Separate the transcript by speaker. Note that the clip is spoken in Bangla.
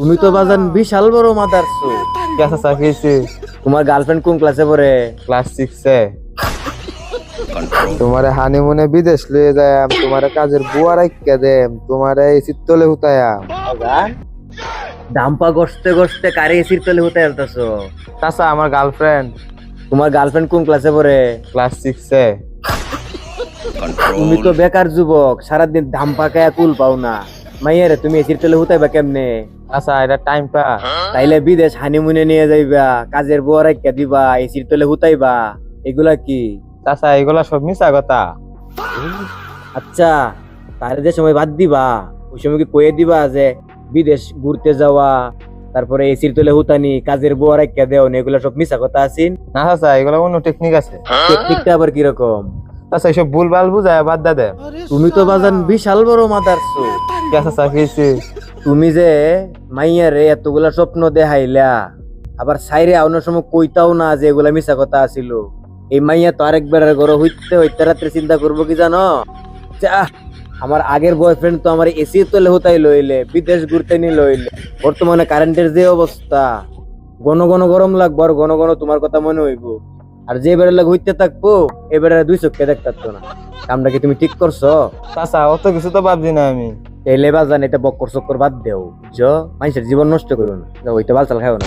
Speaker 1: তুমি তো বাজান বিশাল বড় মাদারছো।
Speaker 2: কেসা চাকরিছি
Speaker 1: তোমার গার্লফ্রেন্ড কোন ক্লাসে পড়ে?
Speaker 2: ক্লাস 6 এ। তোমারে হানিমুনে বিদেশ লয়ে যায়, তোমারে কাজের বুয়া রাখিয়া দেম, তোমারে এসির তলে হুতায়াম।
Speaker 1: বাজান ডাম্পা গসতে গসতে কারে এসির তলে হতে আলতাছো?
Speaker 2: চাচা আমার গার্লফ্রেন্ড
Speaker 1: তোমার গার্লফ্রেন্ড কোন ক্লাসে পড়ে?
Speaker 2: ক্লাস 6 এ।
Speaker 1: তুমি তো বেকার যুবক, সারাদিন ধাম্পা খায়া কুল পাও না। মাইয়ারে তুমি এসির তলে হুতাইবা কেমনে?
Speaker 2: আচ্ছা এটা টাইম পা।
Speaker 1: তাইলে বিদেশ হানিমুনে নিয়ে যাইবা, কাজের বুয়া রাখিয়া দিবা, এসির তলে হুতাইবা, এগুলা কি?
Speaker 2: চাচা এগুলা সব মিছা কথা।
Speaker 1: আচ্ছা, তার যে সময় বাদ দিবা ওই সময় কি কয়ে দিবা যে বিদেশ ঘুরতে যাওয়া, তারপরে এসির তলে হুতানি, কাজের বুয়া রাখিয়া দেও না, এগুলা সব মিছা কথা আছিন?
Speaker 2: না চাচা এগুলা অন্য টেকনিক আছে।
Speaker 1: টেকনিকটা আবার কিরকম?
Speaker 2: চাচা এইসব ভুলভাল বুঝায় বাদ দে।
Speaker 1: তুমি তো বাজান বিশাল বড় মাদারছো।
Speaker 2: কেসা চাকরিছি
Speaker 1: তুমি যে মাইয়ারে এতগুলা স্বপ্ন দেখাইলা, আবার সাইরে আউনোর সময় কইতাও না যে এগুলা মিছা কথা আছিল। এই মাইয়া তো আরেকবার ঘরে হইতে হইতে রাত্রে চিন্তা করবো কি জানো? যা, আমার আগের বয়ফ্রেন্ড তো আমার এসি তলে হতাই লইলে, বিদেশ ঘুরতে নিয়ে লইলে, বর্তমানে কারেন্টের যে অবস্থা, ঘন ঘন গরম লাগবো আর ঘন ঘন তোমার কথা মনে হইব। আর যে বেড়ে লাগ হইতে থাকবো এবারে দুই চোখে দেখতে না। কামটা কি তুমি ঠিক করছো?
Speaker 2: চাচা অত কিছু তো ভাবছি না আমি।
Speaker 1: এলে বাজান এটা বক্কর চক্কর বাদ দেও, বুঝছো? মানুষের জীবন নষ্ট করো না, ওইটা বালচাল খাও না।